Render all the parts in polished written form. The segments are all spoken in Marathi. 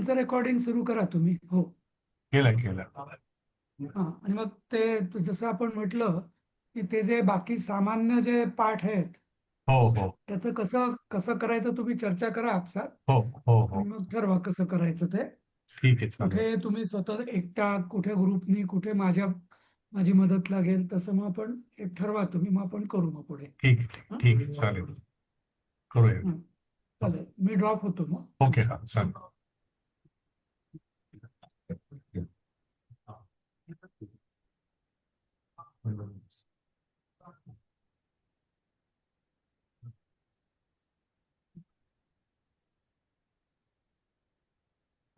तुमचं रेकॉर्डिंग सुरू करा तुम्ही. हो. केलं केलं. हा, आणि मग ते जसं आपण म्हटलं की ते जे बाकी सामान्य जे पाठ आहेत हो हो त्याचं कसं कसं करायचं तुम्ही चर्चा करा आपसात, हो हो आणि हो मग ठरवा कसं करायचं ते. ठीक आहे, चालेल. कुठे तुम्ही स्वतः एकटा, कुठे ग्रुपनी, कुठे माझी मदत लागेल, तसं मग आपण एक ठरवा तुम्ही, मग आपण करू मग पुढे. ठीक आहे, ठीक हं? ठीक आहे, चालेल. करूया. हं. चालेल, मी ड्रॉप होतो मग. ओके, हा चालेल.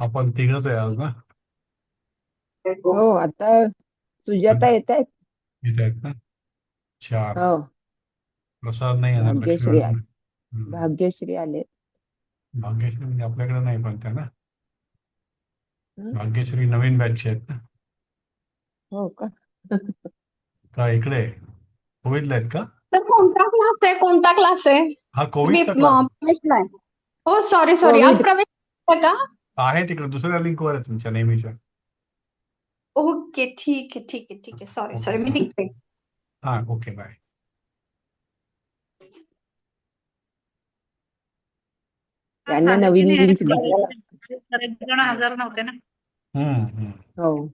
आपण तिघच आहे आज ना? हो, आता सुजाता येत आहेत. इथे आहेत ना? 4. हो, प्रसाद नाही येणार, भाग्यश्री लक्ष्मण. भाग्यश्री आले. भाग्यश्री म्हणजे आपल्याकडे नाही, पण त्या ना हं? भाग्यश्री नवीन बॅचचे आहेत ना? हो का? का इकडे कोविडला आहेत का? तर कोणता क्लास आहे, कोणता क्लास आहे? हा मी कोविडचा क्लास प्रवेशला आहे. हो, सॉरी आज कोविड. प्रवेश आहे का? आहे तिकडे, दुसऱ्या लिंकवर आहे तुमच्या नेहमीच्या. ओके, ठीक आहे ठीक आहे ठीक आहे. सॉरी मी निघते. हा, ओके, बाय. त्यांना नवीन लिंक द्यायला. बरेच जण हजर नव्हते ना. हम्म. हो,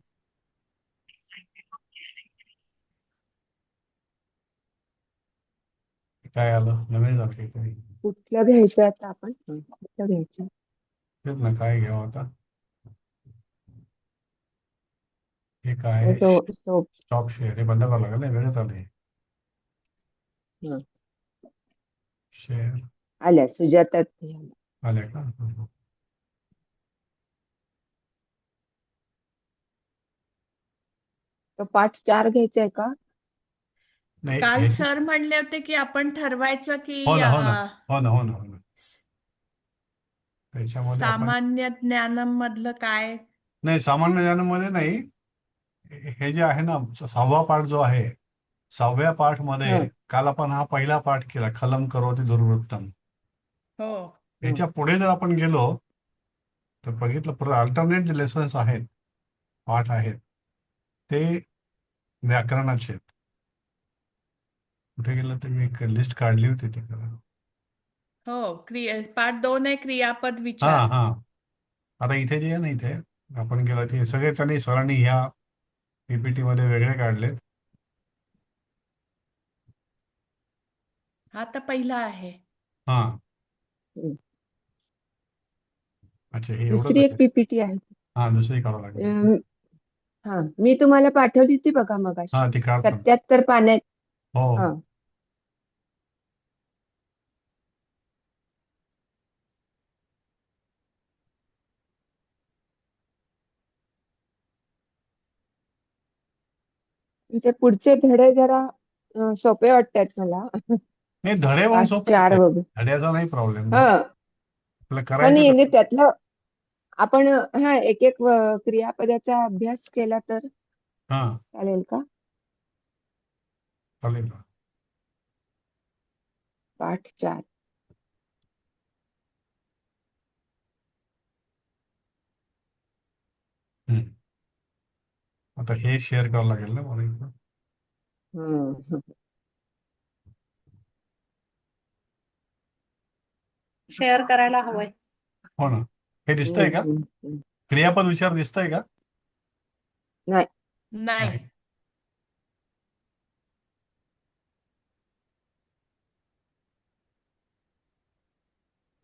काय आलं नवीन झालं काहीतरी? कुठलं घ्यायचं आता आपण? कुठलं घ्यायचं? तेच ना, काय घ्यावं आता? हे काय तो स्टॉक शेअर हे बंद करावं लागेल ना, वेगळं चालू आहे. हं. शेअर आल्या सुजाता. आले का? तो पाठ 4 घ्यायचा आहे का? नाही, काल सर म्हणले होते की आपण ठरवायचं की हो ना हो ना हो ना हो ना हो ना त्याच्यामध्ये आपण सामान्य ज्ञानामधलं काय. नाही, सामान्य ज्ञानामध्ये नाही. हे जे आहे ना, 6वा पाठ जो आहे, 6व्या पाठ मध्ये हं. काल आपण हा पहिला पाठ केला, खलम करोति दुर्वृत्तम. हो, याच्या पुढे जर आपण गेलो तर बघितलं, अल्टरनेट जे लेसन्स आहेत, पाठ आहेत, ते व्याकरणाचे आहेत. कुठे गेलं तर मी एक लिस्ट काढली होती ती. हो, पाठ 2 आहे क्रियापद हा विचार. हा आता इथे जे आहे ना, इथे आपण गेलो ते सगळे त्यांनी सरांनी ह्या पीपीटी मध्ये वेगळे काढलेत. हा तर पहिला आहे. हा, हं. अच्छा, हे एवढंच दुसरी एक आहे. पीपीटी आहे. हा, दुसरी काढावं लागेल. अं, हा, मी तुम्हाला पाठवली होती बघा मगाशी. हा, ती काढतो. 77 पाण्यात. हो, हा, ते पुढचे धडे जरा सोपे वाटतात मला. नाही, धडे म्हणून 5, सोपे 4 आहेत. वगैरे. धड्याचा नाही प्रॉब्लेम ना, हा, आपल्याला करायचं नाही कसं. त्यातलं आपण एक एक क्रियापदाचा अभ्यास केला तर हा, चालेल का? चालेल ना. पाठ 4. हम्म. आता हे शेअर करावं लागेल ना मला इथं. हं. शेअर करायला हवंय. हो ना, हे दिसतंय का? हं. क्रियापद विचार दिसतंय का? नाही, नाही.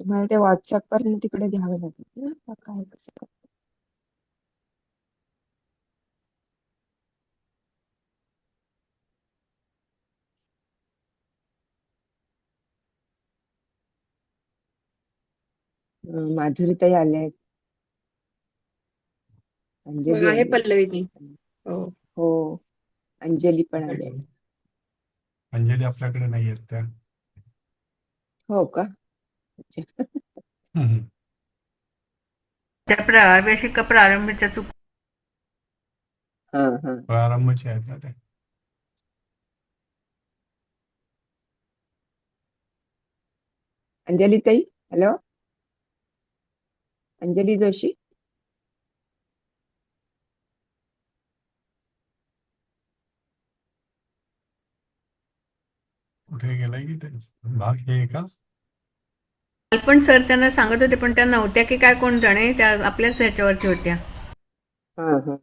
तुम्हाला ते व्हॉट्सअपवर तिकडे घ्यावं लागेल ना, का काय कसं काय? माधुरीताई आल्या आहेत. अंजली आहे आली. पल्लवी ती. हो. हो, अंजली पण आली. अंजली आपल्याकडे नाही आहेत त्या. हो का? अच्छा. हम्म. त्या प्रारंभिक प्रारंभीच्या चूक. हां, हां. प्रारंभचे आहेत ना ते. अंजली ताई, हॅलो, अंजली जोशी. भाग हे का पण सर त्यांना सांगत होते पण त्या नव्हत्या की काय कोण जणे त्या आपल्याच ह्याच्यावरती होत्या. हा हा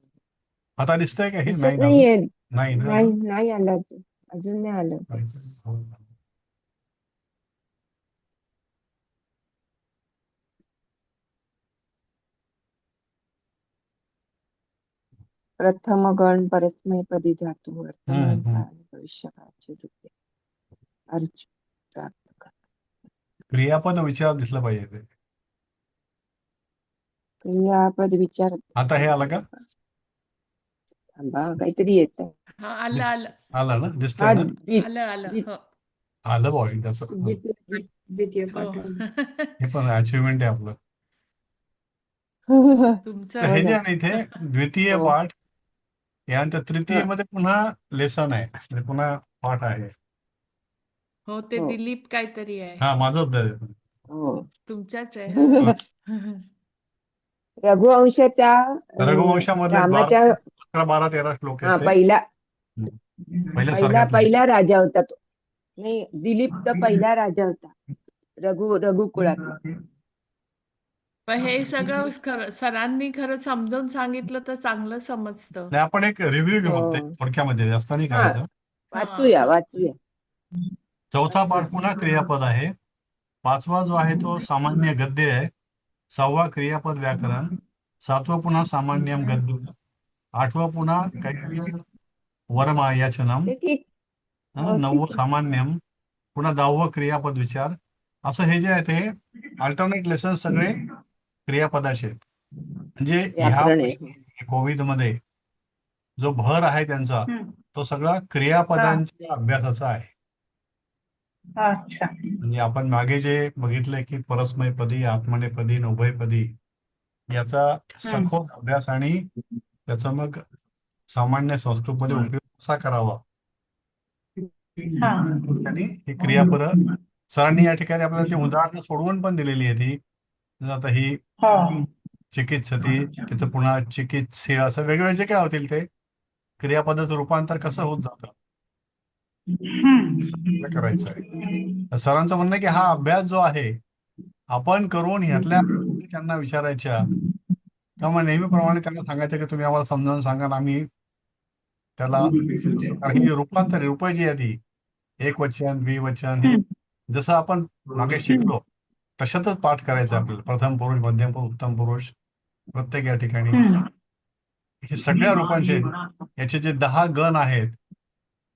आता दिसतंय का हे दिसत नाही ना नाहीये. नाही ना नाही नाही आलं अजून नाही आलं ते. प्रथम गण परस्मैपदी धातू वर्तमान काळ आणि भविष्यकाळाचे रूपे अर्थ प्राप्त करा. क्रियापद विचार दिसलं पाहिजे ते. क्रियापद विचार आता हे आलं का थांबा काहीतरी येत आहे. हा आलं आलं आलं ना दिसतंय हा ना आलं आलं हो आलं बॉडी त्याचं द्वितीय हो हे पण अचिव्हमेंट आहे आपलं. तर तुमचं हे हो जे ना. आहे ना इथे द्वितीय हो. पाठ यानंतर तृतीय हा. मध्ये पुन्हा लेसन आहे म्हणजे पुन्हा पाठ आहे. हो ते हो. दिलीप काहीतरी आहे हा माझंच आहे. हो. तुमच्याच आहे हा रघुवंशाच्या रघुवंशामधले रामाच्या 11, 12, 13 श्लोक आहेत हा ते पहिला पहिल्या सर्गातले. पहिला राजा होता तो. नाही दिलीप तर पहिला राजा होता रघुकुळातला. पण हे सगळं सरांनी खरं समजावून सांगितलं तर चांगलं समजतं. नाही आपण एक रिव्ह्यू घेऊ हो. फक्त थोडक्यामध्ये जास्त नाही हा करायचं. वाचूया वाचूया. चौथा पाठ पुन्हा क्रियापद आहे. 5वा जो आहे तो सामान्य गद्य आहे. 6वा क्रियापद व्याकरण. 7वं पुन्हा सामान्यम गद्य. 8वं पुन्हा काहीतरी वरमायाचनम. ते ठीक. हो, 9वं ठीक आहे. सामान्यम. पुन्हा 10वं क्रियापद विचार. असं हे जे आहे ते अल्टरनेट लेसन सगळे क्रियापदाचे आहेत. म्हणजे ह्या व्याकरण आहे. कोविडमध्ये जो भर आहे त्यांचा तो सगळा क्रियापदांच्या अभ्यासाचा आहे. अच्छा म्हणजे आपण मागे जे बघितलंय की परस्मैपदी, आत्मनेपदी, उभयपदी याचा सखोल अभ्यास आणि त्याचा मग सामान्य संस्कृतमध्ये उपयोग कसा करावा त्यांनी ही क्रियापद सरांनी या ठिकाणी आपल्याला ती उदाहरणं सोडवून पण दिलेली आहे ती. आता ही चिकित्सती त्याचं पुन्हा चिकित्स्य असं वेगवेगळे जे काय होतील ते क्रियापदाचं रूपांतर कसं होत जातं हे करायचं आहे. सरांचं म्हणणं आहे की हा अभ्यास जो आहे आपण करून ह्यातल्या त्यांना विचारायच्या किंवा नेहमीप्रमाणे त्यांना सांगायचं की तुम्ही आम्हाला समजावून सांगा आणि आम्ही त्याला कारण ही रूपांतर रूप जी आहे ती एकवचन द्विवचन हे जसं आपण मागे शिकलो तशातच पाठ करायचं आपल्याला. प्रथम पुरुष, मध्यम पुरुष, उत्तम पुरुष प्रत्येक या ठिकाणी हे सगळ्या रूपांचे याचे जे 10 गण आहेत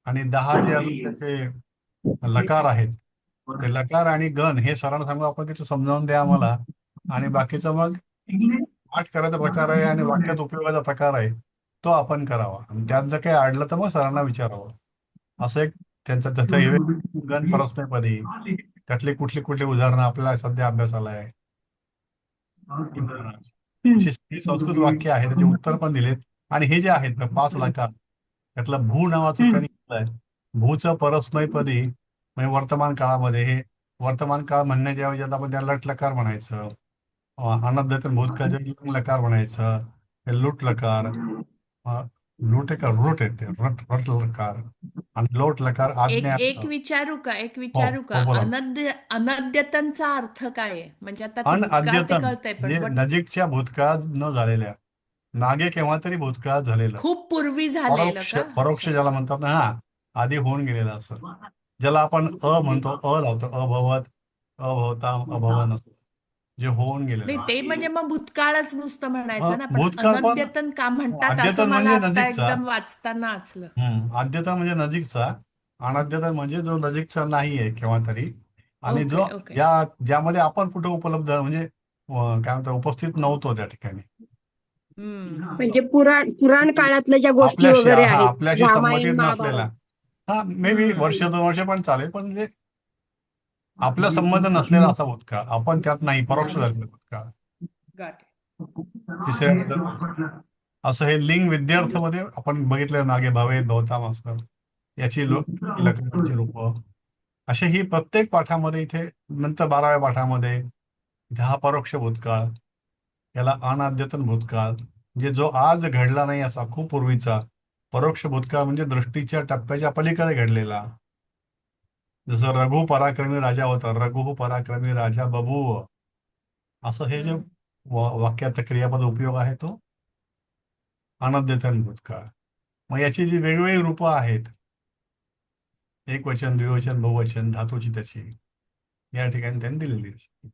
आणि 10 जे अजून त्याचे लकार आहेत ते लकार आणि गण हे सरांना सांगू आपण तिथं समजावून द्या आम्हाला आणि बाकीचं मग पाठ करायचा प्रकार आहे आणि वाक्यात उपयोगाचा प्रकार आहे तो आपण करावा आणि त्यात जर काही अडलं तर मग सरांना विचारावं. असं एक त्यांचं तसं हे गण परस्मैपदी त्यातली कुठली कुठली उदाहरणं आपल्याला सध्या अभ्यासाला आहे. ही संस्कृत वाक्य आहे त्याचे उत्तर पण दिलेत आणि हे जे आहेत 5 लकार त्यातलं भू नावाचं त्यांनी घेतलंय. भूचं परस्मैपदी म्हणजे वर्तमान काळामध्ये हे वर्तमान काळ म्हणण्याच्या ऐवजी आपण त्याला लट लकार म्हणायचं. अनद्यतन भूतकाळाचे लिंग लकार म्हणायचं. हे लुट लकार लुट आहे का रूट आहे ते रट लकार आणि लोट लकार आज्ञा. एक विचारू का हो बोला. अनद्यतनचा अर्थ काय आहे म्हणजे आता ते भूतकाळ ते अनअद्यतन कळतंय म्हणजे पण नजीकच्या भूतकाळात न झालेल्या मागे केव्हा तरी भूतकाळात झालेलं खूप पूर्वी झालेलं परोक्ष का परोक्ष ज्याला म्हणतात ना आधी होऊन गेलेलं असं ज्याला आपण म्हणतो लावतो अभवत अभवताम अभवन असं जे होऊन नाही गेलेलं ते म्हणजे मग भूतकाळच नुसतं म्हणायचं ना पण भूतकाळ पण अनद्यतन का म्हणतात असं अद्यतन मला म्हणजे आता नजीकचा. एकदम वाचताना आचलं. अद्यतन म्हणजे नजीकचा अनाद्यतन म्हणजे जो नजीकचा नाहीये केव्हा तरी आणि जो ओके ज्यामध्ये आपण कुठे उपलब्ध म्हणजे काय म्हणतात उपस्थित नव्हतो त्या ठिकाणी. म्हणजे पुराण काळातल्या ज्या गोष्टी आपल्याशी वगैरे आहेत आपल्याशी संबंधित रामायण नसलेला महाभारत मे बी वर्ष 2 वर्ष पण चालेल पण म्हणजे आपला संबंध नसलेला असा भूतकाळ आपण त्यात नाही परोक्ष झालेला भूतकाळ. तिसऱ्या असं हे लिंग विद्यार्थ मध्ये आपण बघितलं मागे भावे भवताम असं याची लक्षाची रूप असे ही प्रत्येक पाठामध्ये इथे नंतर 12व्या पाठामध्ये हा परोक्ष भूतकाळ याला अनाद्यतन भूतकाळ म्हणजे जो आज घडला नाही असा खूप पूर्वीचा परोक्ष भूतकाळ म्हणजे दृष्टीच्या टप्प्याच्या पलीकडे घडलेला जसं रघु पराक्रमी राजा होता, रघु पराक्रमी राजा बभूव, असं हे जे वाक्यात क्रियापद उपयोग आहे तो अनद्यतन भूतकाळ. मग याची जी वेगवेगळी रूपं आहेत, एकवचन, द्विवचन, बहुवचन, धातूची त्याची या ठिकाणी त्यांनी दिलेली आहे.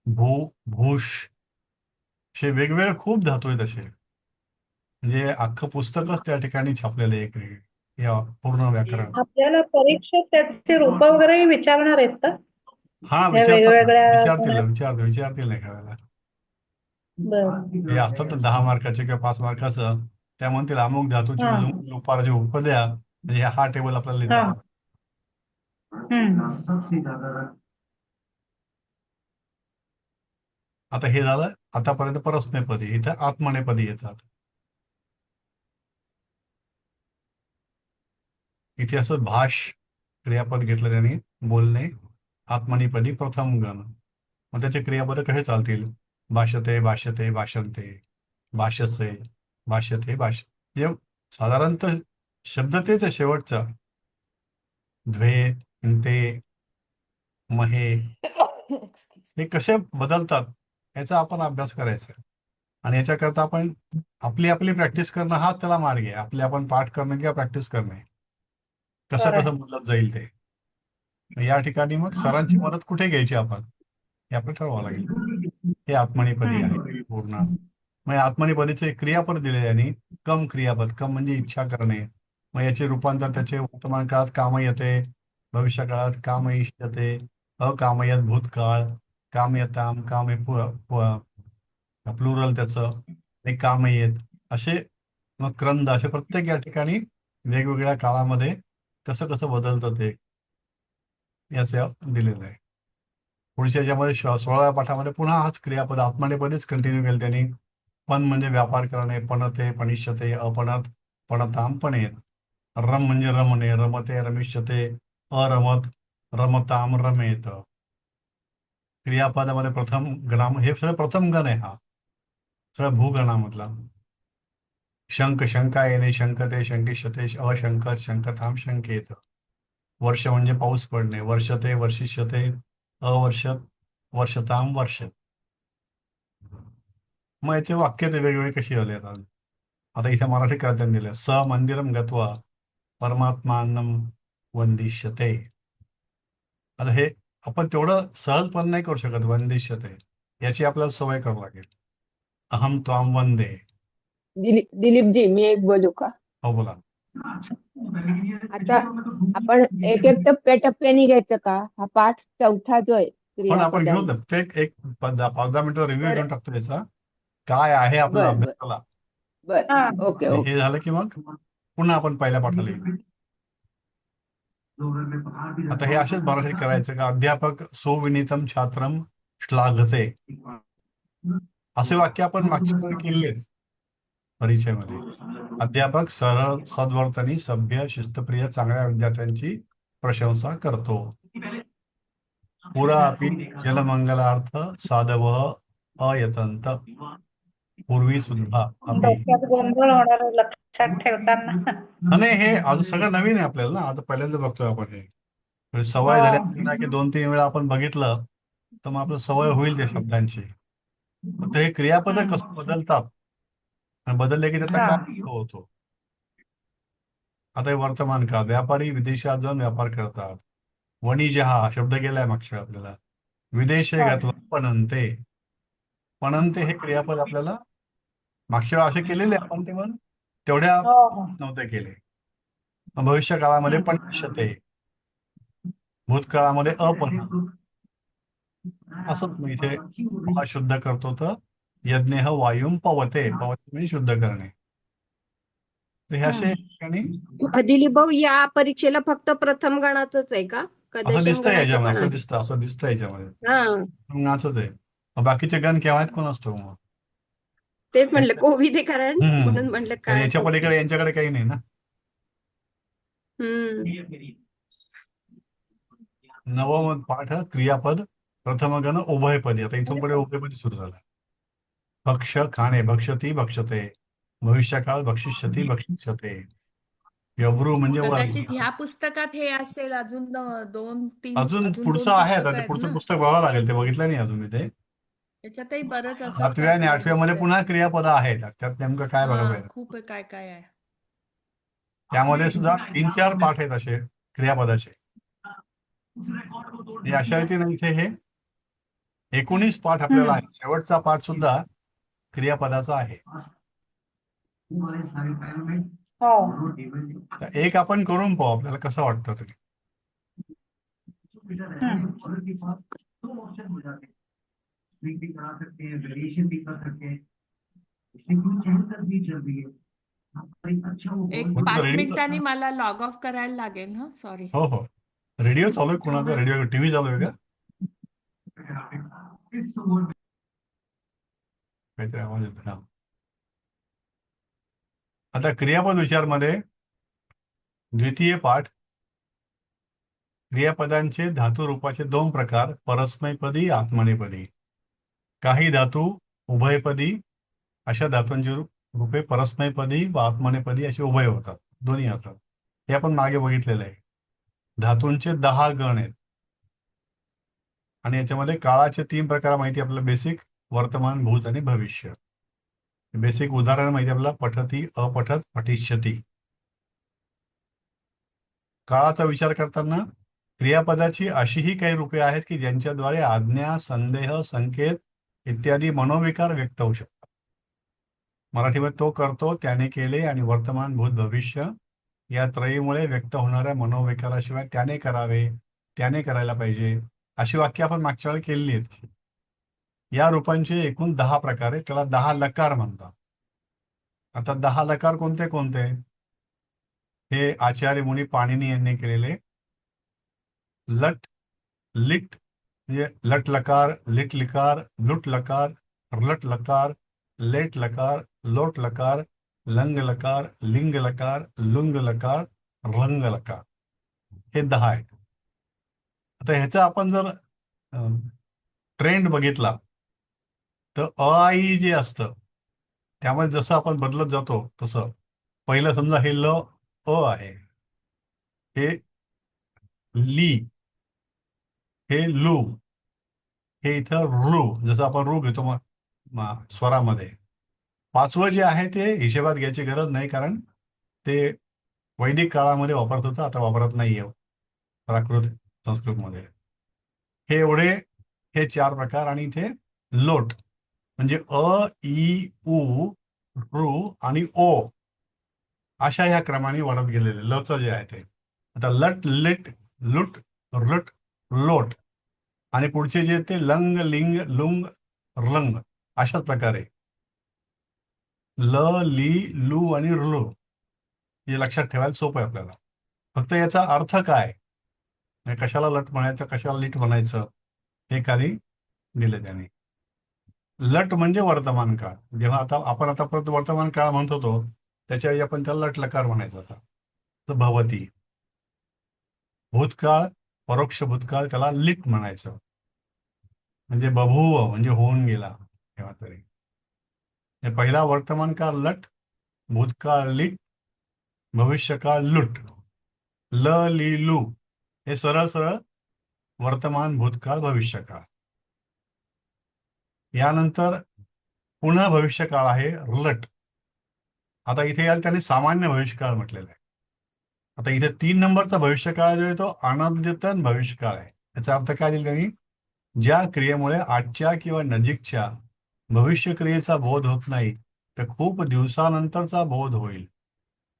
भू, भूष, असे वेगवेगळे खूप धातू आहेत असे, म्हणजे अख्खं पुस्तकच त्या ठिकाणी छापलेलं आहे एक या पूर्ण व्याकरण. आपल्याला परीक्षेत त्याचे रूप वगैरे विचारणार आहेत का? हा, या विचारतील वेगवेगळ्या विचारतील नाही करायला. बरं. हे असतात ना 10 मार्काचे किंवा 5 मार्काचं, त्या म्हणतील अमुक धातूची हा. लुपाराची उपद्या, म्हणजे हा टेबल आपल्याला लिहिता हा. आला. आता हे झालं आतापर्यंत परस्मैपदी, इथं आत्मनेपदी येतात. इथे असं भाष क्रियापद घेतलं त्यांनी, बोलणे, आत्मनेपदी प्रथम गण. मग त्याचे क्रियापद कसे चालतील? भाषते, भाष्यते, भाषन्ते, भाष्यसे, भाष्यते, म्हणजे साधारणतः शब्द तेच आहे शेवटचा. द्वे, ते, महे, हे कसे बदलतात याचा आपण अभ्यास करायचा आहे. आणि याच्याकरता आपण आपली प्रॅक्टिस करणं हाच त्याला मार्ग आहे. आपण पाठ करणं किंवा प्रॅक्टिस करणे, कसं बरं. कसं बदलत जाईल ते. या ठिकाणी मग सरांची मदत कुठे घ्यायची आपण, हे आपलं ठरवावं लागेल. हे आत्मनेपदी आहे पूर्ण. मग आत्मनेपदीचे क्रियापद दिले यांनी. कम क्रियापद, कम म्हणजे इच्छा करणे. मग याचे रूपांतर त्याचे वर्तमान काळात काम येते, भविष्य काळात काम इष्यते, अकामयत भूतकाळ, कामयताम, काम हे प्लुरल त्याचं, एक काम येत, असे मग क्रंद, असे प्रत्येक या ठिकाणी वेगवेगळ्या काळामध्ये कसं कसं बदलतं ते याचं दिलेलं आहे. पुढच्या याच्यामध्ये 16व्या पाठामध्ये पुन्हा हाच क्रियापद आत्मनेपदीच कंटिन्यू केलं त्यांनी. पण म्हणजे व्यापार करणे, पणते, पणिष्यते, अपणत, पणताम, पणेत. रम म्हणजे रमणे, रमते, रमिष्यते, अरमत, रमताम, रमेत. क्रियापदामध्ये प्रथम गणाम, हे सगळं प्रथम गण आहे. हा सगळं भूगणामधला. शंक, शंका येणे, शंकते, शंकिष्यते, अशंकत, शंकताम, शंकेत. वर्ष म्हणजे पाऊस पडणे, वर्षते, वर्षिष्यते, अवर्षत, वर्षताम, वर्षत. मग याचे वाक्य ते वेगवेगळे कशी आले आता इथे मराठी कर्त्याने दिले. स मंदिरम गत्वा परमात्मानम वंदिष्यते. आता हे आपण तेवढं सहज पण नाही करू शकत. वंदिष्यते याची आपल्याला सवय करावी लागेल. अहम त्वाम वंदे. दिलीपजी, मी एक बोलू का? हो, बोला. आता आपण एक एक टप्प्याटप्प्याने घ्यायचं का? हा पाठ चौथा जो आहे पण आपण घेऊ क्रियापदांचा. प्रत्येक एक 5-10 मिनिटं रिव्ह्यू बरं. घेऊन टाकतो याचा, काय आहे आपल्या बर बर अभ्यासाला. बर हा. ओके आणि ओके. हे झालं की मग पुन्हा आपण पहिल्या पाठाला येऊ. आता हे असेच मराठीत करायचं का? अध्यापक सुविनीतम छात्रम श्लाघते, असे वाक्य आपण मागच्या वेळी केलेत परिचयामध्ये. अध्यापक सरळ, सद्वर्तनी, सभ्य, शिस्तप्रिय, चांगल्या विद्यार्थ्यांची प्रशंसा करतो. पुरा अपि जलमंगलार्थ साधव अयतंत. पूर्वी सुद्धा अपि. डोक्यात गोंधळ होणार लक्षात ठेवताना. आणि हे आज सगळं नवीन आहे आपल्याला ना, आता पहिल्यांदा बघतोय आपण हे. म्हणजे सवय झाली आपल्याला की 2-3 वेळा आपण बघितलं तर मग आपलं सवय होईल त्या शब्दांची. फक्त हे क्रियापद कसं बदलतात आणि बदलले की त्याचा काय अर्थ होतो. आता हे वर्तमान काळ, व्यापारी विदेशात जाऊन व्यापार करतात. वणिज हा शब्द गेलाय मागच्या आपल्याला. विदेशे गत्वा पणंते. पणंते हे क्रियापद आपल्याला मागच्या वेळा असे केलेले आपण, ते पण तेवढ्या नव्हते केले. भविष्य काळामध्ये पणिष्यते, भूतकाळामध्ये अपन. असंच मग इथे शुद्ध करतो तर यज्ञ वायुम पवते, पवते म्हणजे शुद्ध करणे. तर हे असे ठिकाणी दिलीप भाऊ, या परीक्षेला फक्त प्रथम गणाचंच आहे का? असं दिसतंय गणाचं याच्यामध्ये, पण आहे? असं दिसतंय याच्यामध्ये. हा, नाचच आहे. मग बाकीचे गण केव्हा आहेत कोण असतो मग? तेच म्हणलं कोविद आहे कारण, म्हणून म्हणलं तर काय याच्या असेल. पलीकडे यांच्याकडे काही नाही ना. नवम पाठ क्रियापद प्रथम गण उभयपदी. आता इथून पुढे उभयपदी सुरू झाला. भक्ष खाणे, भक्षती, भक्षते, भविष्यकाळ, भक्षिष्यती, भक्षिष्यते, यब्रू म्हणजे कदाचित वर्ग. ह्या पुस्तकात हे असेल, अजून 2-3 अजून अजून पुढचं 2 आहे, आता पुस्तकं ते आहेत पुढचं ना. पुस्तक बघावं लागेल, ते बघितलं नाही अजून मी ते. त्याच्यातही बरंच असंच 7व्या आणि काहीतरी 8व्या मध्ये दिसतंय. पुन्हा क्रियापद आहेत, त्यात नेमकं काय बघायला पाहिजे. खूप आहे, काय काय आहे. त्यामध्ये सुद्धा 3-4 पाठ आहेत असे क्रियापदाचे. हे अशा रीतीने इथे हे 19 पाठ आपल्याला आहे. शेवटचा पाठ सुद्धा क्रियापदाचा आहे. हो. तर एक आपण करून पाहू, आपल्याला कसं वाटतं तरी. एक म्हणून 5 रेडिओ, मिनिटांनी मला लॉग ऑफ करायला लागेल ना, सॉरी. हो हो, रेडिओ चालू आहे कोणाचा? रेडिओ टीव्ही चालू आहे का? काहीतरी आवाज येतो ना. आता क्रियापद विचारमध्ये द्वितीय पाठ, क्रियापदांचे धातू रूपाचे 2 प्रकार, परस्मैपदी, आत्मनेपदी. काही धातू उभयपदी, अशा धातूंची रूपे परस्मैपदी व आत्मनेपदी असे उभय होतात, दोन्ही असतात. हे आपण मागे बघितलेलं आहे. धातूंचे 10 गण आहेत आणि याच्यामध्ये काळाचे 3 प्रकार माहिती आपल्याला, बेसिक, वर्तमान, भूत आणि भविष्य. बेसिक उदाहरण माहिती आपल्याला, पठती, अपठत, पठिष्यती. काळाचा विचार करताना क्रियापदाची अशीही काही रूपे आहेत की ज्यांच्याद्वारे आज्ञा, संदेह, संकेत इत्यादी मनोविकार व्यक्त होऊ शकतात. मराठीमध्ये तो करतो, त्याने केले आणि वर्तमान, भूत, भविष्य या त्रयीमुळे व्यक्त होणाऱ्या मनोविकाराशिवाय त्याने करावे, त्याने करायला पाहिजे अशी वाक्य आपण मागच्या वेळी केलेली आहेत. या रूपांचे एकूण 10 प्रकार आहेत, त्याला 10 लकार म्हणतात. आता 10 लकार कोणते कोणते? हे आचार्य मुनी पाणिनी यांनी केलेले. लट, लिट म्हणजे लट लकार, लिट लिकार, लुट लकार, लट लकार, लेट लकार, लोट लकार, लंग लकार, लिंग लकार, लुंग लकार, रंग लकार, हे 10 आहेत. आता ह्याचा आपण जर ट्रेंड बघितला तर आई जे असतं त्यामध्ये जसं आपण बदलत जातो तसं, पहिलं समजा हे ल आहे, हे ली, हे लू, हे इथं रू, जसं आपण रू घेतो मग स्वरामध्ये. 5वं जे आहे ते हिशेबात घ्यायची गरज नाही, कारण ते वैदिक काळामध्ये वापरत होतं, आता वापरत नाही आहे प्राकृत संस्कृतमध्ये. हे एवढे, हे 4 प्रकार. आणि इथे लोट म्हणजे अ, ई, उ, रू आणि ओ अशा ह्या क्रमाने वाढत गेलेले लचं जे आहे ते. आता लट, लिट, लुट, लुट, लोट आणि पुढचे जे ते लंग, लिंग, लुंग, रंग अशाच प्रकारे ल, ली, लू आणि ऋ हे लक्षात ठेवायला सोपं आहे आपल्याला. फक्त याचा अर्थ काय, म्हणजे कशाला लट म्हणायचं, कशाला लिट म्हणायचं, हे खाली दिलं त्याने. लट म्हणजे वर्तमान काळ. जेव्हा आता आपण आतापर्यंत वर्तमान काळ म्हणत होतो त्याच्यावेळी आपण त्याला लट लकार म्हणायचं होता. तर भवती. भूतकाळ, परोक्ष भूतकाळ, त्याला लिट म्हणायचं, म्हणजे बभूव म्हणजे होऊन गेला तेव्हा तरी. पहिला वर्तमान काळ लट, भूतकाळ लिट, भविष्यकाळ लुट. ल, ली, लू हे सरळ सरळ वर्तमान, भूतकाळ, भविष्यकाळ. यानंतर पुन्हा भविष्यकाळ आहे लट. आता इथे याला त्याने सामान्य भविष्यकाळ म्हटलेलं आहे. आता इथे 3 नंबरचा भविष्यकाळ जो आहे तो अनद्यतन भविष्यकाळ आहे. याचा अर्थ काय दिला त्यांनी, ज्या क्रियेमुळे आजच्या किंवा नजीकच्या भविष्य क्रियेचा बोध होत नाही तर खूप दिवसानंतरचा बोध होईल.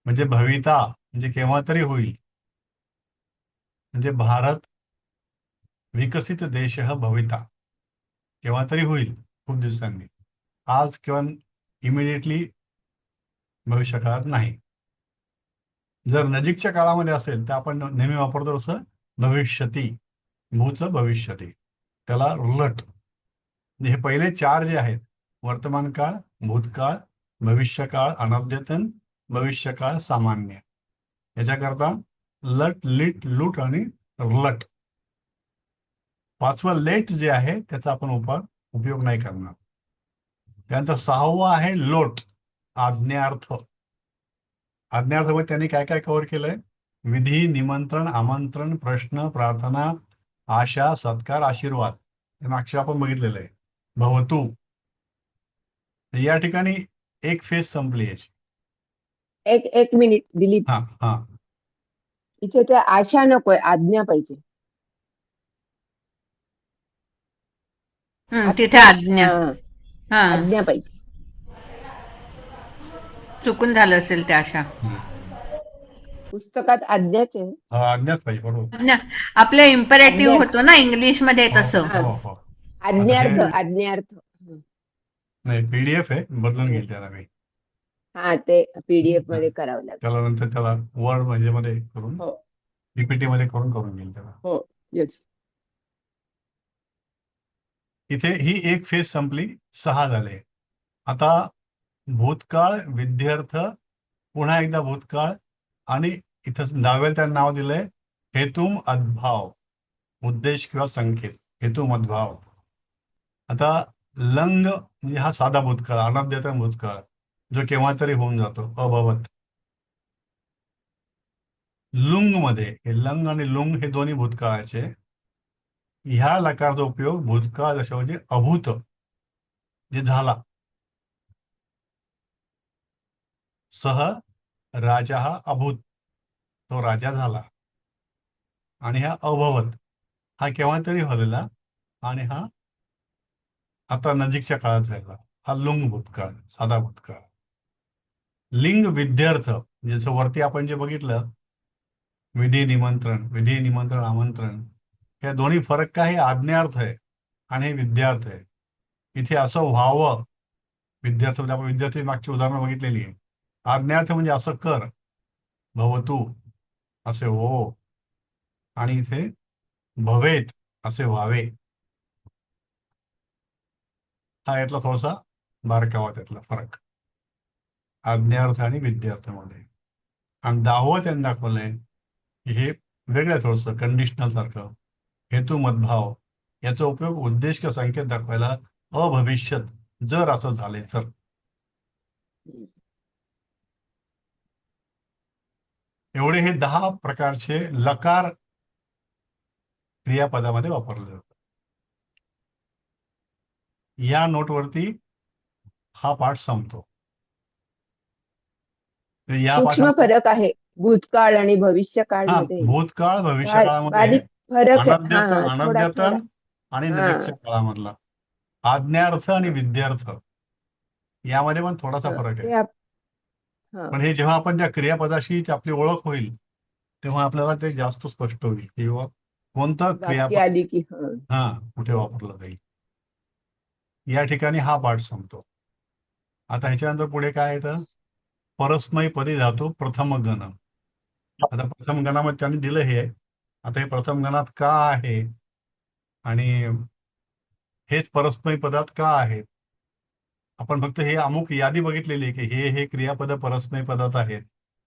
म्हणजे भविता म्हणजे केव्हा तरी होईल. म्हणजे भारत विकसित देश भविता, केव्हा तरी होईल, खूप दिवसांनी, आज किंवा इमिडिएटली भविष्यकाळात नाही. जर नजीकच्या काळामध्ये असेल तर आपण नेहमी वापरतो असं भविष्यती, भूचं भविष्यती, त्याला लट. हे पहिले 4 जे आहेत, वर्तमान काळ, भूतकाळ, भविष्यकाळ अनद्यतन, भविष्यकाळ सामान्य, याच्याकरता लट, लिट, लूट आणि लट. 5वं लेट जे आहे त्याचा आपण उपयोग नाही करणार. त्यानंतर 6वं आहे लोट, आज्ञार्थ. आज्ञार्थामध्ये त्यांनी काय काय कव्हर केलंय? विधी, निमंत्रण, आमंत्रण, प्रश्न, प्रार्थना, आशा, सत्कार, आशीर्वाद. हे मागच्या आपण बघितलेलं आहे. भवतु. या ठिकाणी एक फेज संपली याची. एक मिनिट दिलीप, हा हा इथे त्या आशा नकोय, आज्ञा पाहिजे. तिथे आज्ञा. हा, हा, आज्ञा पाहिजे. चुकून झालं असेल त्या अशा. पुस्तकात आज्ञाच आहे. आज्ञाच पाहिजे, बरोबर. आज्ञा आपल्या इम्पेरेटिव्ह आज्ञा. होतो ना इंग्लिश मध्ये तसं. हो हो हो. आज्ञार्थ, आता आज्ञार्थ. नाही, पीडीएफ आहे, बदलून घेईल त्याला मी. हा, ते पीडीएफ मध्ये करावं लागेल. त्याला नंतर त्याला वर्ड म्हणजे मध्ये करून हो पीपीटी मध्ये करून घेईल त्याला. हो, येस. इथे ही एक फेज संपली, 6 झाले. आता भूतकाळ, विद्यार्थ, पुन्हा एकदा भूतकाळ, आणि इथं डाव्याला त्याला नाव दिलंय हेतुम अद्भाव, उद्देश किंवा संकेत. हेतुम अद्भाव. आता लंग म्हणजे हा साधा भूतकाळ, अनद्यतन भूतकाळ, जो केव्हा तरी होऊन जातो, अभवत. लुंग मध्ये हे लंग आणि लुंग हे दोन्ही भूतकाळाचे. ह्या लकारचा उपयोग भूतकाळ जशा म्हणजे अभूत, जे झाला. सह राजा हा अभूत, तो राजा झाला. आणि हा अभवत, हा केव्हा तरी झालेला, आणि हा आता नजीकच्या काळात झाला. हा लुंग भूतकाळ, साधा भूतकाळ. लिंग विद्यार्थ, जसं वरती आपण जे बघितलं, विधी, निमंत्रण, आमंत्रण, या दोन्ही फरक काय आहे? आज्ञार्थ आहे आणि हे विद्यार्थ आहे. इथे असं व्हावं, विद्यार्थ म्हणजे आपण विद्यार्थी मागची उदाहरणं बघितलेली आहे. आज्ञार्थ म्हणजे असं कर, भवतु, असे हो, आणि इथे भवेत, असे व्हावे. हा यातला थोडासा बारकावा, त्यातला फरक आज्ञार्थ आणि विद्यार्थ्यामध्ये. आणि 10वं त्यांनी दाखवलंय हे वेगळं, थोडंसं कंडिशनल सारखं. हेतू मद्भाव, याचा उपयोग उद्देश किंवा संकेत दाखवायला, अभविष्यत, जर असं झाले तर. एवढे हे 10 प्रकारचे लकार क्रियापदामध्ये वापरले जातात. या नोटवरती हा पाठ संपतो. या सूक्ष्म पाठामध्ये फरक आहे भूतकाळ आणि भविष्यकाळ हा, मध्ये. भूतकाळ भविष्यकाळामध्ये बारीक फरक आहे. अनद्यतन, थोडा आणि हा. नजीकच्या काळामधला. आज्ञार्थ आणि विद्यार्थ यामध्ये पण थोडासा फरक ते आहे. हा. पण हे जेव्हा आपण त्या क्रियापदाशी आपली ओळख होईल, तेव्हा आपल्याला ते जास्त स्पष्ट होईल किंवा कोणतं वाक्य क्रियापद आली की हा कुठे वापरलं जाईल. या ठिकाणी हा पाठ संपतो. आता ह्याच्यानंतर पुढे काय येतं? परस्मैपदी पदी धातू प्रथम गण. आता प्रथम गणामध्ये त्यांनी दिलं हे. आता हे प्रथम गणात का आहे आणि हेच परस्मैपदी पदात का आहेत? आपण फक्त हे अमुक यादी बघितलेली आहे की हे क्रियापद परस्मैपदी पदात आहेत,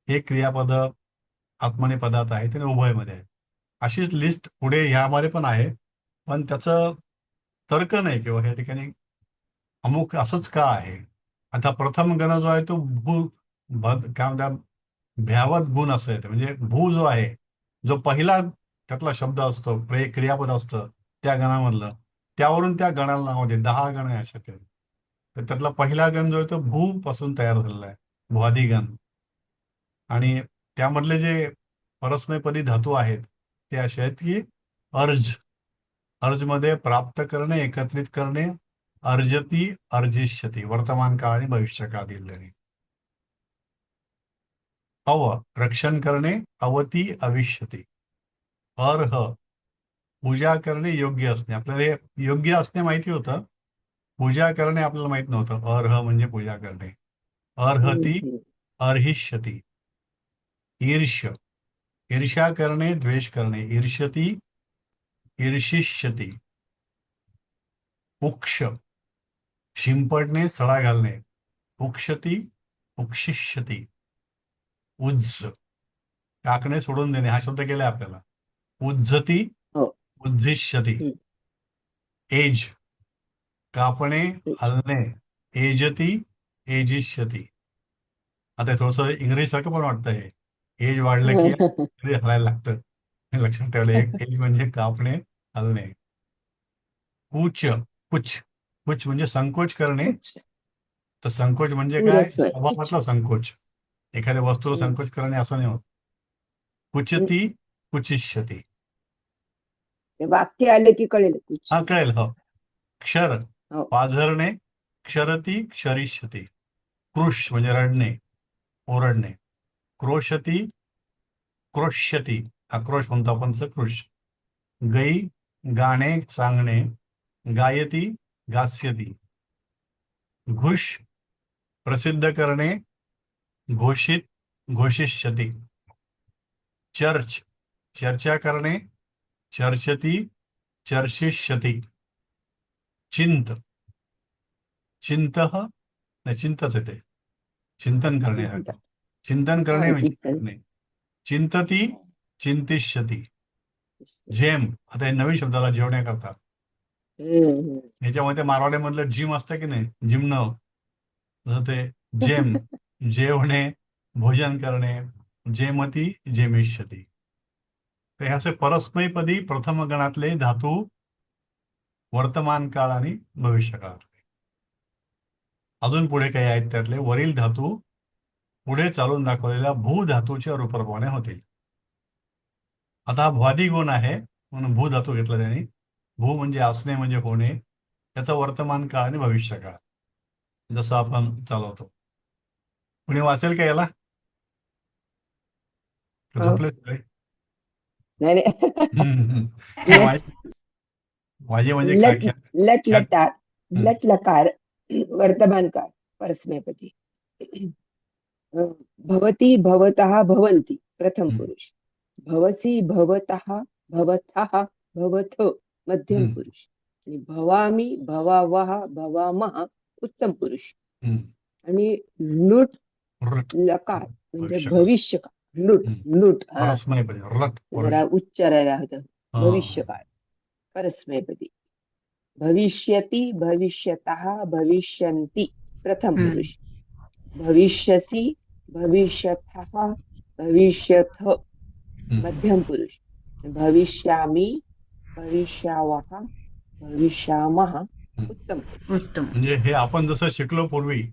हे क्रियापद आत्मनेपदात आहेत आणि उभयमध्ये आहेत. अशीच लिस्ट पुढे ह्यामध्ये पण आहे, पण त्याचं तर्क नाही किंवा या ठिकाणी अमुक असंच का आहे. आता प्रथम गण जो आहे तो काय म्हणतात, भ्यावत गुण असं येतं. म्हणजे भू जो आहे, जो पहिला त्यातला शब्द असतो, क्रियापद असतं त्या गणामधलं, त्यावरून त्या गणाला नाव दे. 10 गण आहे अशा. तर त्यातला पहिला गण जो आहे तो भू पासून तयार झालेला आहे, भुआदी गण. आणि त्यामधले जे परस्मैपदी धातू आहेत ते असे आहेत की अर्ज मध्ये प्राप्त करणे, एकत्रित करणे, अर्जती, अर्जिष्यती, वर्तमान काळ आणि भविष्य काळ दिलेले. रक्षण करणे, अवती, अविष्यती. अर्ह, पूजा करणे, योग्य असणे. आपल्याला हे योग्य असणे माहिती होतं, पूजा करणे आपल्याला माहित नव्हतं. अर्ह म्हणजे पूजा करणे. अर्हती, अर्हिष्यती. ईर्ष्य, ईर्ष्या करणे, द्वेष करणे. ईर्ष्यती, ईर्षिष्यती. उक्ष, शिंपडणे, सडा घालणे. उक्षती, उक्षिष्यती. उज्ज, टाकणे, सोडून देणे. हा शब्द केलाय आपल्याला. उज्जती, उज्जिष्यती. एज, कापणे, हलणे. एजती, एजिष्यती. आता थोडस इंग्रजीसारखं पण वाटतं हे. एज वाढलं की इंग्रजी हलायला लागतं. हे लक्षात ठेवलं. एक एज म्हणजे कापणे, हलणे. कूच, कुच. कुच म्हणजे संकोच करणे. तर संकोच म्हणजे काय? पुरच होय. स्वभावातला संकोच. एखाद्या वस्तूला हम्म. संकोच करणे असं नाही होत. कुचती, कुचिष्यती. ते वाक्य आले की कळेल कुछ. हा कळेल. हो. क्षर, हो. पाझरणे, क्षरती, क्षरिष्यती. कृश म्हणजे रडणे, ओरडणे. क्रोशती, क्रोश्यती. आक्रोश म्हणतो आपण तसं कृश. गई, गाणे, सांगणे. गायती, गास्यती. घुश, प्रसिद्ध करणे, घोषित, घोषिष्यती. चर्च, चर्चा करणे, चर्चती, चर्चिष्यती. चिंत, चिंतः नाही, चिंतच येते. चिंतन करणे, चिंतन करणे, हा, विचार चिंतन. करणे. चिंतती, चिंतिष्यती. जेम, आता हे नवीन शब्दाला जेवण्याकरता. हम्म. याच्यामध्ये मारवाड्यामधलं जिम असतं की नाही, जिमनं, तसं ते जेम, जेवणे, भोजन करणे. जेमती, जेमिष्यती. तर हे असे परस्मैपदी प्रथम गणातले धातू वर्तमान काळ आणि भविष्य काळातले. अजून पुढे काही आहेत त्यातले. वरील धातू पुढे चालून दाखवलेल्या भू धातूच्या रूपप्रमाणे होतील. आता हा भ्वादी गुण आहे म्हणून भू धातू घेतला त्यांनी. भू म्हणजे असणे, म्हणजे होणे. त्याचा वर्तमान काळ आणि भविष्य काळ जसं आपण चालवतो. कुणी वाचेल का याला? का हो. झोपले सगळे? नाही, नाही. माझे म्हणजे लट काय? लट लटार हम्म. लट लकार वर्तमान काळ परस्मैपदी. भवती, भवतः, भवन्ति प्रथम हम्म. पुरुष. भवसी, भवतः, भवथः, भवथ मध्यम हम्म. पुरुष. आणि भवामी, भवावः, भवामः उत्तम पुरुष. हम्म. आणि लुट रट, लकार म्हणजे भविष्य काळ. भविष्य काळ. लुट हम्म. लुट हा परस्मैपदी रट, जरा उच्चारायला होतं. हा. भविष्य काळ परस्मैपदी. भविष्यति, भविष्यतः, भविष्यन्ति प्रथम हम्म. पुरुष. भविष्यसि, भविष्यथः, भविष्यथ हम्म. मध्यम पुरुष. भविष्यामि, भविष्यावः, भविष्यामः उत्तम पुरुष. उत्तम. म्हणजे हे आपण जसं शिकलो पूर्वी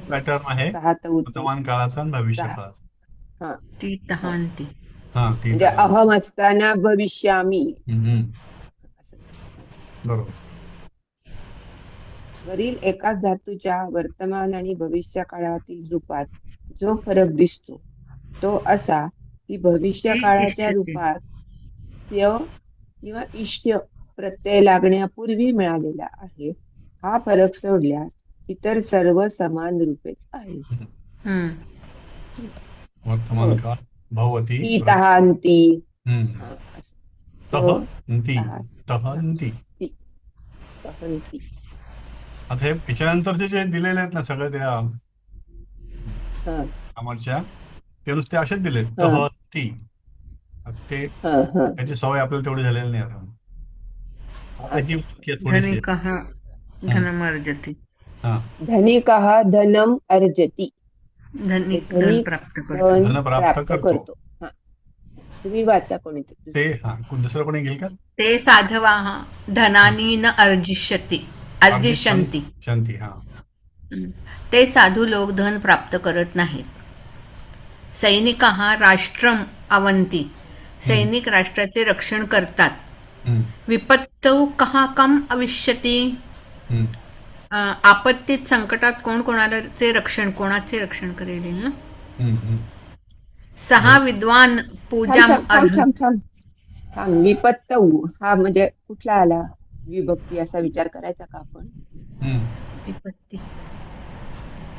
पॅटर्न आहे सहा तर उत्तम. वर्तमान काळाचा आणि भविष्य सहा. काळाचा. ती तहानती. हा, ती म्हणजे आहे. अहम असताना भविष्यामी हम्म. असं. बरोबर. वरील एकाच धातूच्या वर्तमान आणि भविष्य काळातील रूपात जो फरक दिसतो तो असा की भविष्य काळाच्या रूपात स्य किंवा इष्य प्रत्यय लागण्यापूर्वी मिळालेला आहे. हा फरक सोडल्यास इतर सर्व समान रूपेच आहेत. हम्म. वर्तमान काळ भवती ती तहांती हम्म. असं. तहंती, तहा- तहंती. तहंती. आता हे याच्यानंतरचे जे दिलेले आहेत ना सगळे त्या हा, कामाच्या, ते नुसते असेच दिले. हा. तहंती. आता ते हा, हा. त्याची सवय आपल्याला तेवढी झालेली नाही अजून. त्याची वाक्य थोडीशी. धनिकः धनमर्जति. हा. धनिकः धनम अर्जति. धनिक धनिक धन प्राप्त करतो. धन धन प्राप्त प्राप्त करतो. करतो. हा. तुम्ही वाचा कोणीतरी. ते हा दुसरं कोणी घेईल का? ते साधवाः धनानी न अर्जिष्यति अर्जिष्यन्ति. शांती. हा. ते साधू लोक धन प्राप्त करत नाहीत. सैनिकाः राष्ट्रम अवन्ति. सैनिक राष्ट्राचे रक्षण करतात. हम्म. विपत्तौ कः कम अविष्यति. हम्म. आपत्तीत संकटात कोण कोणाचे रक्षण करेल ना. हम्म. सहा विद्वान पूजा थांब. विपत्तौ हा म्हणजे कुठला आला विभक्ती असा विचार करायचा का आपण? हम्म. विपत्ती.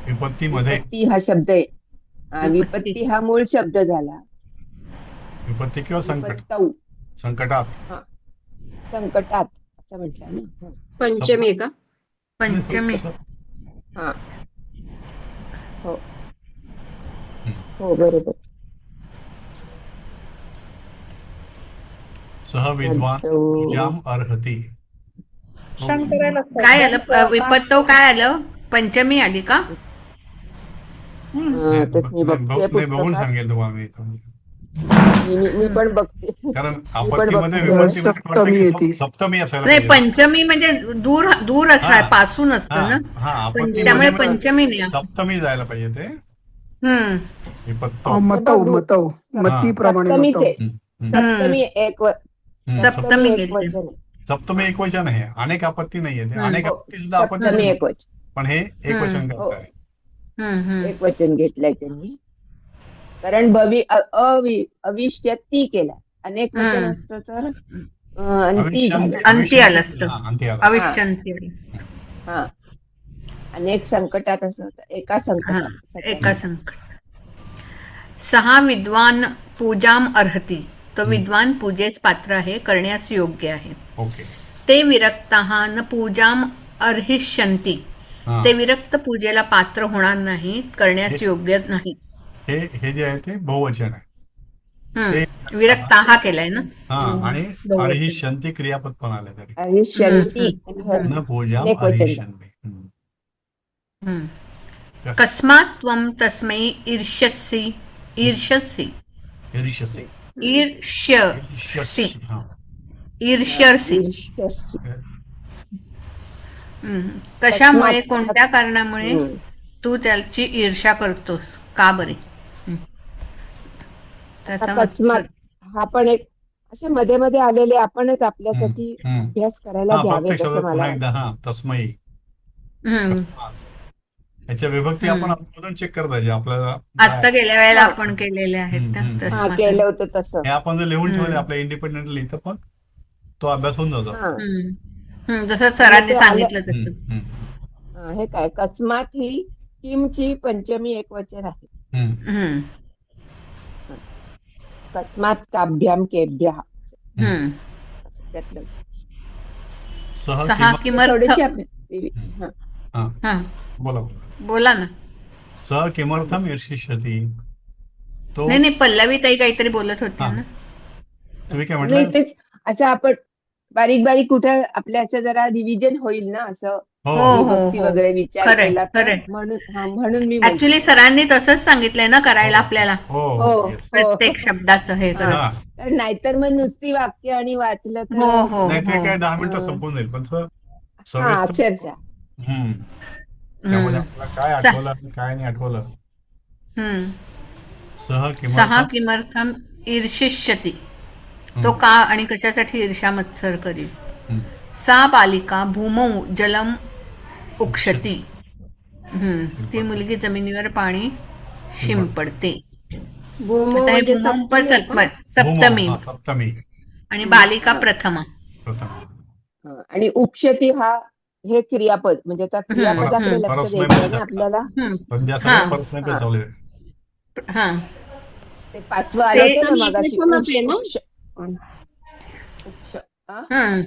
विपत्तीमध्ये विपत्ती हा शब्द आहे. हा, विपत्ती. विपत्ती हा मूळ शब्द झाला. विपत्ती किंवा संकट. विपत्तौ संकटात. संकटात असं म्हटलं ना. पंचमी आहे का? पंचमी. हा. हो हो बरोबर. सह विद्वान पूजाम अर्हती. क्षण करायला लागतं. काय आलं विपत्तौ काय आलं? पंचमी आली का? तर मी बघते बघून पुस्तकात. सांगेल तुम्हाला मी इथून. मी पण बघते. कारण पण आपत्तीमध्ये बघते. विभक्तीमध्ये सप्तमी कळतं की येते. सप्तमी असायला नाही पाहिजे. पंचमी म्हणजे दूर दूर असणार हा. पासून असतं ना हा आपत्तीमध्ये त्यामुळे मग पंचमी नाही सप्तमी जायला पाहिजे ते हम्म विपत्त. मतव मतीप्रमाणे सप्तमीच मतव. आहे. सप्तमी एक सप्तमी एक गेली. वचन आहे. सप्तमी एक वचन आहे. अनेक आपत्ती नाहीये ते. अनेक हो, आपत्ती सुद्धा आपत्ती सप्तमी नाही. एक वचन. पण हे एक वचन करताय. एक वचन घेतलंय त्यांनी. कारण अविष्यती केला. अनेक वचन असतं तर अंती झालं. अंती आलं असतं. हा, अंती आलं. अविष्यंती हा अनेक संकटात असं होतं. एका संकटात एका संकट. सहा विद्वान पूजाम अर्हती. तो विद्वान पूजेस पात्र आहे, करण्यास योग्य आहे. ओके. ते विरक्ताः न पूजाम अर्हिष्यन्ति. हा. ते विरक्त पूजेला पात्र होणार नाही, करण्यास योग्य नाही. हे जे आहे ते बहुवचन आहे. विरक्ताः केलाय ना. हा आणि बहुवचन. अर्हिष्यन्ति क्रियापद पण आले तरी अविष्यंती न पूजा अनेक वचन. अर्हिष्यन्ति. कस्मात् त्वं तस्मै ईर्ष्यसि ईर्ष्यसि. ईर्ष्यसि हा. ईर्ष्यसि. कशामुळे, कोणत्या कारणामुळे तू त्याची ईर्ष्या करतोस, का बरे? त्याचा अकस्मात हा पण एक असे मध्ये मध्ये आलेले आपणच आपल्यासाठी अभ्यास करायला हा, घ्यावे प्रत्येक असं शब्द मला पुन्हा वाटतं. एकदा. हा तस्मै. हम्म. याच्या विभक्ती आपण अगोदर चेक करता जे आपल्याला आता गेल्या वेळेला आपण केलेले आहेत त्या. हम्म. हा केलं होतं तसं. हे आपण जर लिहून ठेवले आपल्या इंडिपेंडेंटली तर पण तो अभ्यास होऊन जातो. हा जसं सरांनी ते आलं. सांगितलं तसं. हा, हे काय कस्मात ही किमची पंचमी एक वचन आहे. हम्म. कस्मात काभ्याम केभ्यः हम्म. असं त्यातलं. सहा किमर्थ. थोडीशी आपली हा. हा बोला. बोला ना. सह किमर्थम ईर्षिष्यति. तो नाही पल्लवी ताई काहीतरी बोलत होती हा. ना. तुम्ही काय नाही म्हटलं? तेच असं आपण बारीक बारीक कुठं आपल्या असं जरा रिव्हिजन होईल ना असं हो हो. विभक्ती वगैरे विचार खरंय, केला तर खरंय. म्हणून मी बोलते. ऍक्च्युली सरांनी तसंच सांगितलंय ना करायला आपल्याला हो हो yes. प्रत्येक शब्दाचं हे करा. हा. तर नाहीतर मग नुसती वाक्य आणि वाचलं तर हो हो नाही ते हो. काय 10 मिनिटं संपून जाईल पण हा सविस्तर. अक्षरशः त्यामध्ये आपल्याला काय आठवलं आणि काय नाही आठवलं. हम्म. सह सहा किमर्थम. किमर्थम ईर्षिष्यति. तो का आणि कशासाठी ईर्ष्या मत्सर करील. सा बालिका भूमौ जलम उक्षती. ती मुलगी जमिनीवर पाणी शिंपडते. भूमो आता हे म्हणजे भूमौ पर सप्तमी सप्तमी हा, सप्तमी आणि बालिका प्रथमा. प्रथम. आणि उक्षती हा हे क्रियापद म्हणजे त्या क्रियापदाकडे लक्ष परस्मै द्यायचं पद. आणि आपल्याला सध्या हा. सगळे परत नाही हा. चालू हा. ते पाचवं आलं होतं ना सप्तमी मगाशी एकवचनच आहे ना? हा? हम्म.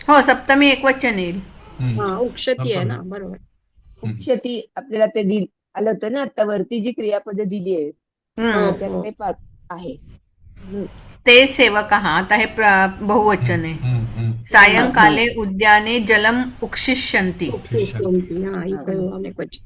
हो सप्तमी एकवचन येईल. हा उक्षती आहे ना बरोबर. उक्षती आपल्याला ते आलं होतं ना आता वरती जी क्रियापदं दिली आहेत त्याच्यात ते पाच आहे. ते सेवकः. आता हे बहुवचन आहे. सायंकाले उद्याने जलम उक्षिष्यन्ति. उक्षिष्यन्ति. हा इकडे अनेक वचन.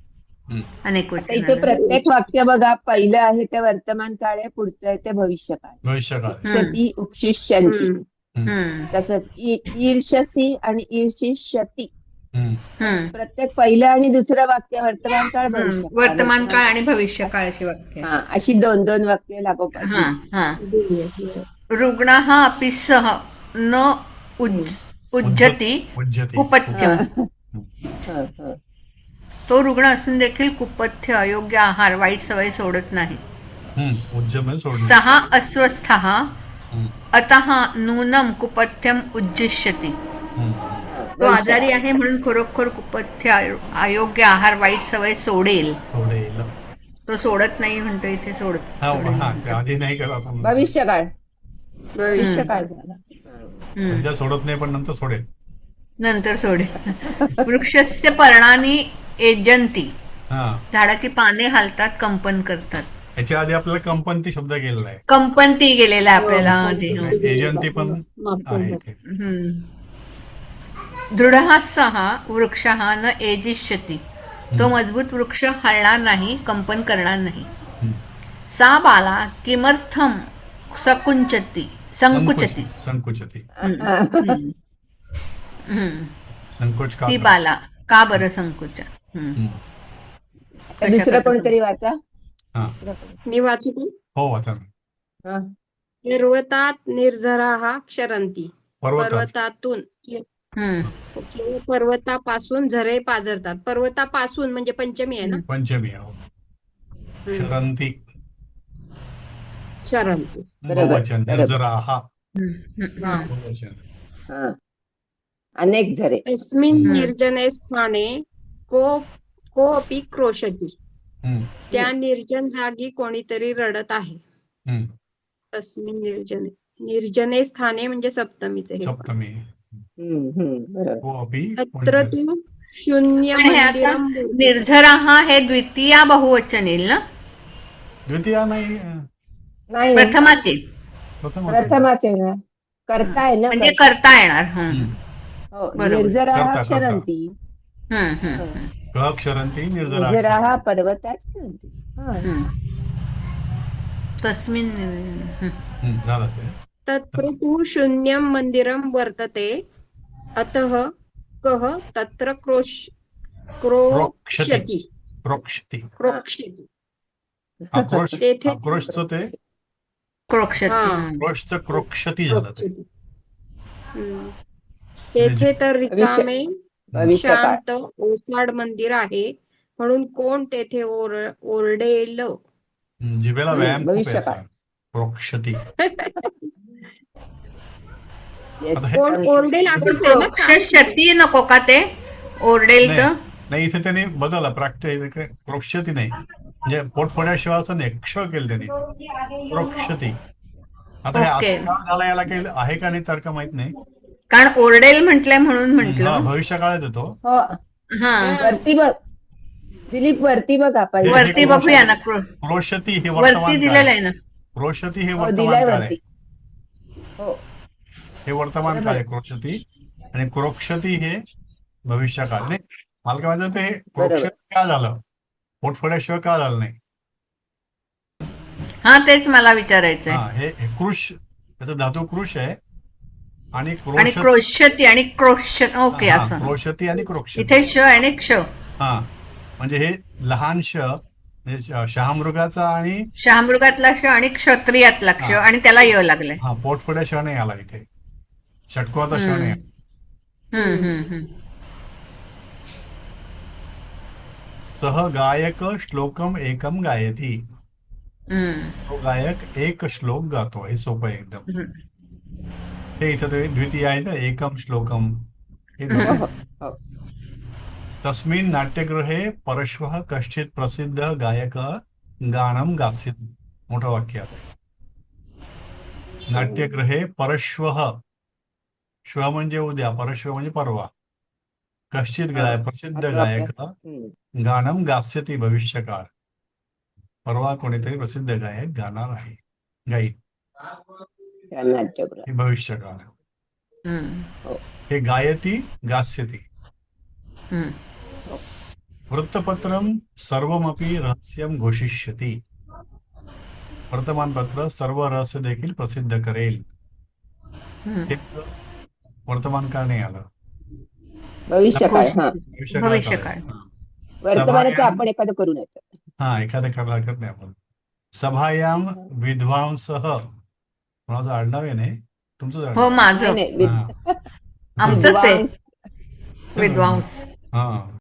अनेक आता इथे वचन. प्रत्येक वाक्य बघा पहिलं आहे ते वर्तमान काळ आहे पुढचं आहे ते भविष्यकाळ. भविष्यकाळ. उक्षती उक्षिष्यन्ति हम्म. तसंच ईर्षसी आणि ईर्षिष्यति प्रत्येक पहिलं आणि दुसरं वाक्य वर्तमान काळ भविष्यकाळ. वर्तमान काळ आणि भविष्य काळाची वाक्य. हा अशी दोन दोन वाक्य लागोपाठ. हा हा. रुग्णः अपि सः न उज्जती उज्जती. कुपथ्यम. हा, हा. तो रुग्ण असून देखील कुपथ्य अयोग्य आहार वाईट सवय सोडत नाही. उज्जम सोडणे. सहा अस्वस्थः अतः नूनम कुपथ्यम उज्जिष्यति. तो आजारी आहे म्हणून खरोखर कुपथ्य अयोग्य आहार वाईट सवय सोडेल. सोडेल. तो सोडत नाही म्हणतो इथे सोडत. हा ते आधी नाही करत आपण. भविष्यकाळ भविष्यकाळ झाला. सध्या सोडत नाही पण नंतर सोडेल. नंतर सोडेल. वृक्षस्य पर्णानि एजंती. झाडाची पाने हालतात कंपन करतात. याच्या आधी आपल्याला कंपंती शब्द गेलेला आहे. कंपंती गेलेला आहे आपल्याला आधी. एजंती पण आहे इथे. दृढः सः वृक्षः न एजिष्यति. तो मजबूत वृक्ष हलणार नाही, कंपन करणार नाही. हम्म. सा बाला किमर्थम संकुचती. संकुचती. हम्म. हम्म. संकोच का ती करते? बाला का बरं संकुच? हम्म. हम्म. तर दुसरं कोणीतरी वाचा. हा. दुसरं कोणी. मी वाचू का? हो वाचा ना. हा. पर्वतात निर्झराः क्षरन्ति. पर्वतात. पर्वतातून हम्म. किंवा पर्वतापासून झरे पाझरतात. पर्वतापासून म्हणजे पंचमी आहे ना. पंचमी आहे. हो. क्षरंती क्षरन्ति. बरोबर, बहुवचन. बरोबर. निर्जराः हा. बहुवचन. हा. अनेक झरे. तस्मिन् हम्म. निर्जने स्थाने कोऽपि क्रोशति. हम्म. त्या निर्जन जागी कोणीतरी रडत आहे. हम्म. तस्मिन् निर्जने स्थाने म्हणजे सप्तमीचे हे. सप्तमी. बरोबर. हो अपि तत्र तु शून्य पण हे आता मंदिरं निर्झराः हे द्वितीया बहुवचन येईल ना? द्वितीया नाही. नाही प्रथमाच येईल. प्रथमाच आहे ना. करता आहे ना. म्हणजे करता येणार. हो. बरोबर. निर्जराः करता. क्षरन्ति. क क्षरंती निर्जराः. निर्जराः पर्वतात क्षरन्ति. हा. तस्मिन् झालं ते. तत्र तु शून्यं मंदिरं वर्तते अतः कः तत्र क्रोक्षति. प्रोक्षती. क्रोक्षति. आक्रोश. तेथे आक्रोशचं ते क्रोक्षती. हा. क्रोशचं क्रोक्षती झालं ते. तेथे तर रिकामे भविष्यकाळ. शांत ओसाड मंदिर आहे म्हणून कोण तेथे ओरडेल. जिभेला व्यायाम खूप आहे भविष्यकाळ. असा. प्रोक्षती. Yes. आता हे- कोण ओरडेल असं आहे ना. क्रोक्षती नको का ते? ओरडेल तर नाही इथे त्यांनी बदलला. प्रोक्षती नाही म्हणजे पोटफोड्याशिवाय असं नाही. क्ष केलं त्यांनी. प्रोक्षती. आता हे ओके. असं का झालं याला काही आहे का नाही तर्क माहित नाही. कारण ओरडेल म्हटलंय म्हणून हा, म्हंटल. भविष्यकाळात येतो. हो. हा. वरती बघ. दिलीप वरती बघ आपण. हे- वरती बघूया ना. क्रोशती हे वरती वर्तमान काळ दिलेलं आहे. आहे ना. क्रोशती हे हो, वर्तमान दिलाय काळ आहे. वरती. हो. हे वर्तमान काळ आहे क्रोक्षती. आणि क्रोक्षती हे भविष्यकाळ. नाही मला काय माहिती ते क्रोक्षती का झालं? पोटफोड्याशिवाय का झालं नाही? हा तेच मला विचारायचंय. हा हे कृश त्याचा धातू कृश आहे. आणि आणि क्रोशती आणि क्रोश. ओके हा, असं. क्रोशती आणि क्रोक्षती. इथे श आणि क्ष. हा म्हणजे हे लहान श म्हणजे शहामृगाचा आणि शहामृगातला श आणि क्षत्रियातला क्ष हा. आणि त्याला य लागलंय. हा पोटफोड्या श नाही आला इथे. षटकोचा श नाही आला. सह गायक श्लोकम एकम गायती. तो गायक एक श्लोक गातो. हे सोपं आहे एकदम. हे इथं तरी द्वितीय आहे ना. एकम श्लोकम हे दोन. हो. तस्मिन् नाट्यगृहे परश्वः कश्चित् प्रसिद्ध गायक गानं गास्यति. मोठं वाक्य आहे. नाट्यगृहे परश्वः. श्व म्हणजे उद्या. परश्व म्हणजे परवा. कश्चित प्रसिद्ध गायक गानं गास्यति भविष्यकाळ. परवा कोणीतरी प्रसिद्ध गायक गाणार आहे. गाईल. नाट्यगृह. हे भविष्यकाळ. हे गायती गास्यति. वृत्तपत्रं सर्वमपि रहस्यं घोषिष्यति. वर्तमानपत्र सर्व रहस्य देखील प्रसिद्ध करेल. हे वर्तमान काळ नाही आलं. भविष्यकाळ. हा. भविष्यकाळ. वर्तमानाचं आपण एखादं करू नये. हा एखाद्या करायला हरकत नाही आपण. सभायाम विद्वांसः. कोणाचं आडनाव आहे नाही तुमचं हो माझं. नाही, हा. आमचंच आहे विद्वांस. विद्वांस. हा